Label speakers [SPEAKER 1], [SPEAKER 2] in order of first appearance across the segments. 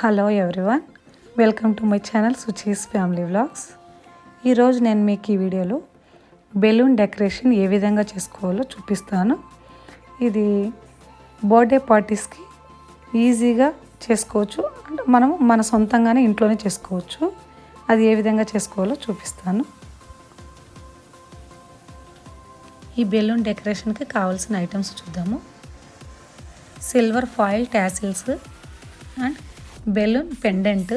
[SPEAKER 1] Hello everyone, welcome to my channel Suchi's family vlogs. ఈరోజు నేను మీకు ఈ వీడియోలో బెలూన్ డెకరేషన్ ఏ విధంగా చేసుకోవాలో చూపిస్తాను. ఇది బర్త్డే పార్టీస్కి ఈజీగా చేసుకోవచ్చు, అంటే మనం మన సొంతంగానే ఇంట్లోనే చేసుకోవచ్చు. అది ఏ విధంగా చేసుకోవాలో చూపిస్తాను. ఈ బెలూన్ డెకరేషన్కి కావాల్సిన ఐటమ్స్ చూద్దాము. Silver foil tassels and balloon pendant,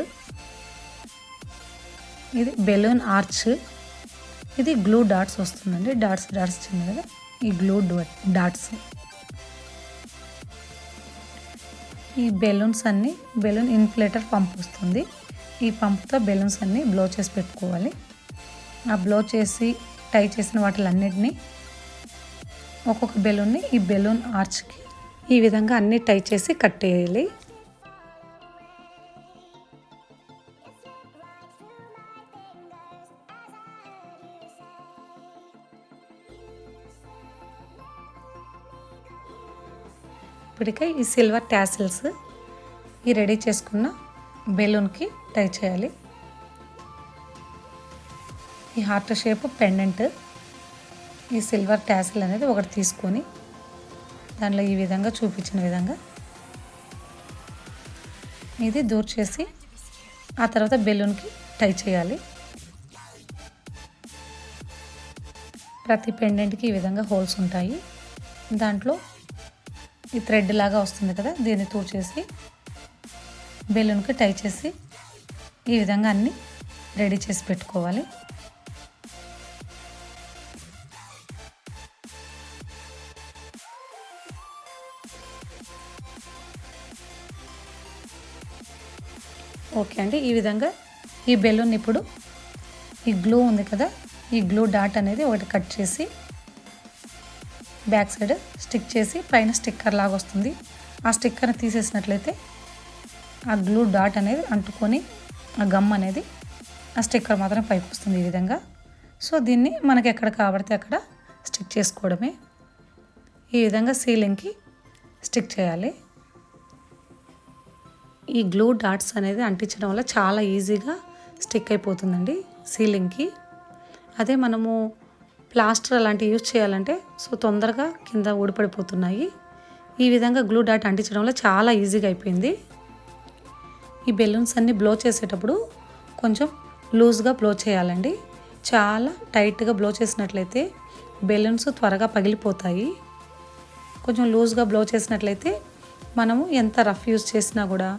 [SPEAKER 1] ఇది బెలూన్ ఆర్చ్, ఇది గ్లూ డాట్స్ వస్తుందండి. డాట్స్ చిన్నగా ఈ గ్లూ డాట్స్. ఈ బెలూన్స్ అన్నీ బెలూన్ ఇన్ఫ్లేటర్ పంప్ వస్తుంది. ఈ పంప్తో బెలూన్స్ అన్నీ బ్లో చేసి పెట్టుకోవాలి. ఆ బ్లో చేసి టై చేసిన వాటిలన్నిటినీ ఒక్కొక్క బెలూన్ని ఈ బెలూన్ ఆర్చ్కి ఈ విధంగా అన్నీ టై చేసి కట్టేయాలి. ఇప్పటికే ఈ సిల్వర్ టాసిల్స్ ఈ రెడీ చేసుకున్న బెలూన్కి టై చేయాలి. ఈ హార్ట్ షేప్ పెండెంట్, ఈ సిల్వర్ టాసిల్ అనేది ఒకటి తీసుకొని దానిలో ఈ విధంగా చూపించిన విధంగా ఇది దూర్ చేసి ఆ తర్వాత బెలూన్కి టై చేయాలి. ప్రతి పెండెంట్కి ఈ విధంగా హోల్స్ ఉంటాయి. దాంట్లో ఈ థ్రెడ్ లాగా వస్తుంది కదా, దీన్ని తూర్చేసి బెలూన్కి టై చేసి ఈ విధంగా అన్నీ రెడీ చేసి పెట్టుకోవాలి. ఓకే అండి, ఈ విధంగా ఈ బెలూన్ ఇప్పుడు ఈ గ్లూ ఉంది కదా, ఈ గ్లూ డాట్ అనేది ఒకటి కట్ చేసి బ్యాక్ సైడ్ స్టిక్ చేసి పైన స్టిక్కర్ లాగా వస్తుంది. ఆ స్టిక్కర్ని తీసేసినట్లయితే ఆ గ్లూ డాట్ అనేది అంటుకొని ఆ గమ్ అనేది ఆ స్టిక్కర్ మాత్రం పైకి వస్తుంది ఈ విధంగా. సో దీన్ని మనకి ఎక్కడ కాబడితే అక్కడ స్టిక్ చేసుకోవడమే. ఈ విధంగా సీలింగ్కి స్టిక్ చేయాలి. ఈ గ్లూ డాట్స్ అనేది అంటించడం వల్ల చాలా ఈజీగా స్టిక్ అయిపోతుందండి సీలింగ్కి. అదే మనము ప్లాస్టర్ అలాంటివి యూజ్ చేయాలంటే సో తొందరగా కింద ఊడిపడిపోతున్నాయి. ఈ విధంగా గ్లూ డాట్ అంటించడం వల్ల చాలా ఈజీగా అయిపోయింది. ఈ బెలూన్స్ అన్నీ బ్లో చేసేటప్పుడు కొంచెం లూజ్గా బ్లో చేయాలండి. చాలా టైట్గా బ్లో చేసినట్లయితే బెలూన్స్ త్వరగా పగిలిపోతాయి. కొంచెం లూజ్గా బ్లో చేసినట్లయితే మనము ఎంత రఫ్ యూజ్ చేసినా కూడా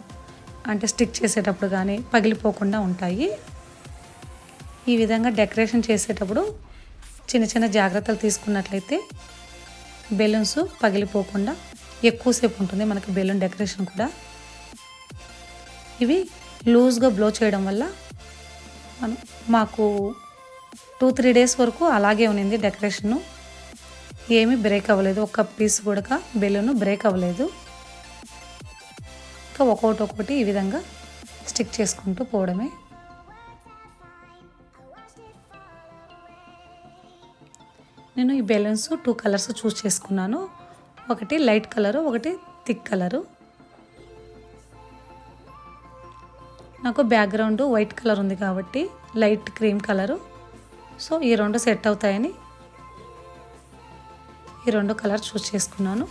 [SPEAKER 1] అంటే స్టిక్ చేసేటప్పుడు కానీ పగిలిపోకుండా ఉంటాయి. ఈ విధంగా డెకరేషన్ చేసేటప్పుడు చిన్న చిన్న జాగ్రత్తలు తీసుకున్నట్లయితే బెలూన్స్ పగిలిపోకుండా ఎక్కువసేపు ఉంటుంది మనకి బెలూన్ డెకరేషన్ కూడా. ఇవి లూజ్గా బ్లో చేయడం వల్ల మాకు 2-3 డేస్ వరకు అలాగే ఉన్నింది డెకరేషను. ఏమీ బ్రేక్ అవ్వలేదు, ఒక్క పీస్ కూడా బెలూన్ బ్రేక్ అవ్వలేదు. ఇంకా ఒక్కొక్కటి ఈ విధంగా స్టిక్ చేసుకుంటూ పోవడమే. నేను ఈ బెలూన్స్ 2 కలర్స్ చూస్ చేసుకున్నాను. ఒకటి లైట్ కలరు, ఒకటి థిక్ కలరు. నాకు బ్యాక్గ్రౌండ్ వైట్ కలర్ ఉంది కాబట్టి లైట్ క్రీమ్ కలరు. సో ఈ రెండు సెట్ అవుతాయని ఈ 2 కలర్ చూస్ చేసుకున్నాను.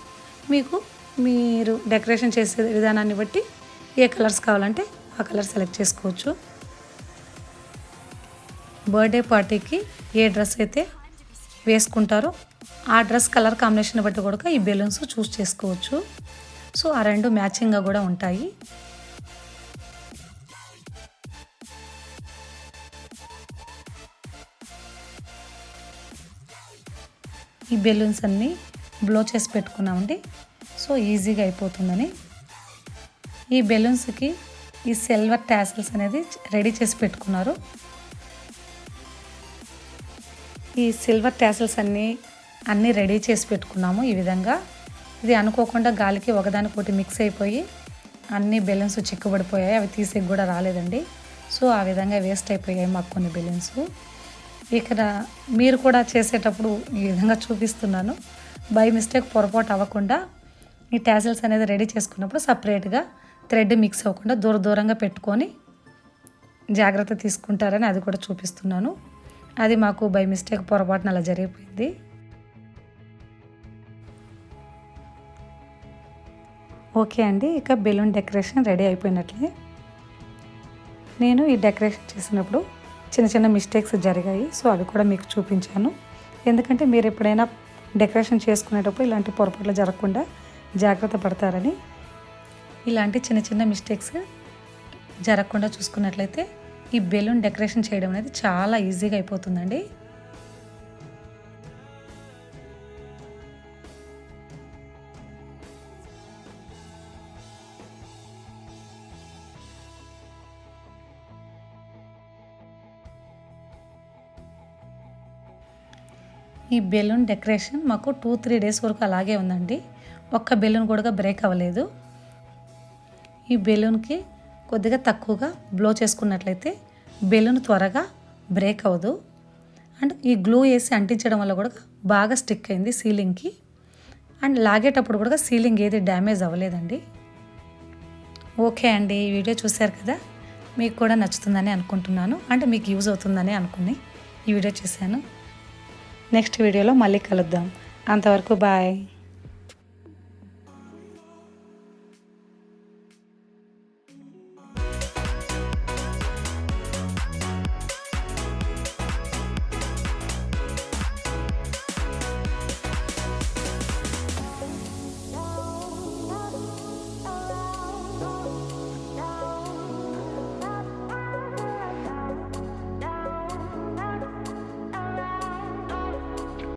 [SPEAKER 1] మీరు డెకరేషన్ చేసే విధానాన్ని బట్టి ఏ కలర్స్ కావాలంటే ఆ కలర్ సెలెక్ట్ చేసుకోవచ్చు. బర్త్డే పార్టీకి ఏ డ్రెస్ అయితే వేసుకుంటారో ఆ డ్రెస్ కలర్ కాంబినేషన్ బట్టి కూడా ఈ బెలూన్స్ చూస్ చేసుకోవచ్చు. సో ఆ రెండు మ్యాచింగ్గా కూడా ఉంటాయి. ఈ బెలూన్స్ అన్నీ బ్లో చేసి పెట్టుకున్నామండి, సో ఈజీగా అయిపోతుందని. ఈ బెలూన్స్కి ఈ సిల్వర్ టాసిల్స్ అనేది రెడీ చేసి పెట్టుకున్నారు. ఈ సిల్వర్ టాసిల్స్ అన్నీ రెడీ చేసి పెట్టుకున్నాము. ఈ విధంగా ఇది అనుకోకుండా గాలికి ఒకదానికొకటి మిక్స్ అయిపోయి అన్ని బెలూన్స్ చిక్కుబడిపోయాయి. అవి తీసేకి కూడా రాలేదండి. సో ఆ విధంగా వేస్ట్ అయిపోయాయి మాకు కొన్ని బెలూన్స్. ఇక్కడ మీరు కూడా చేసేటప్పుడు ఈ విధంగా చూపిస్తున్నాను. బై మిస్టేక్ పొరపాటు అవ్వకుండా ఈ టాసిల్స్ అనేది రెడీ చేసుకున్నప్పుడు సపరేట్గా థ్రెడ్ మిక్స్ అవ్వకుండా దూరంగా పెట్టుకొని జాగ్రత్త తీసుకుంటారని అది కూడా చూపిస్తున్నాను. అది మాకు బై మిస్టేక్ పొరపాటున అలా జరిగిపోయింది. ఓకే అండి, ఇక బెలూన్ డెకరేషన్ రెడీ అయిపోయినట్లే. నేను ఈ డెకరేషన్ చేసినప్పుడు చిన్న మిస్టేక్స్ జరిగాయి. సో అవి కూడా మీకు చూపించాను. ఎందుకంటే మీరు ఎప్పుడైనా డెకరేషన్ చేసుకునేటప్పుడు ఇలాంటి పొరపాట్లు జరగకుండా జాగ్రత్త పడతారని. ఇలాంటి చిన్న మిస్టేక్స్ జరగకుండా చూసుకున్నట్లయితే ఈ బెలూన్ డెకరేషన్ చేయడం అనేది చాలా ఈజీగా అయిపోతుందండి. ఈ బెలూన్ డెకరేషన్ మాకు 2-3 డేస్ వరకు అలాగే ఉందండి. ఒక్క బెలూన్ కూడా బ్రేక్ అవ్వలేదు. ఈ బెలూన్కి కొద్దిగా తక్కువగా బ్లో చేసుకున్నట్లయితే బెలూన్ త్వరగా బ్రేక్ అవ్వదు. అండ్ ఈ గ్లూ వేసి అంటించడం వల్ల కూడా బాగా స్టిక్ అయింది సీలింగ్కి. అండ్ లాగేటప్పుడు కూడా సీలింగ్ ఏది డ్యామేజ్ అవ్వలేదండి. ఓకే అండి, ఈ వీడియో చూశారు కదా, మీకు కూడా నచ్చుతుందని అనుకుంటున్నాను. అంటే మీకు యూజ్ అవుతుందని అనుకుని ఈ వీడియో చేశాను. నెక్స్ట్ వీడియోలో మళ్ళీ కలుద్దాం. అంతవరకు బాయ్.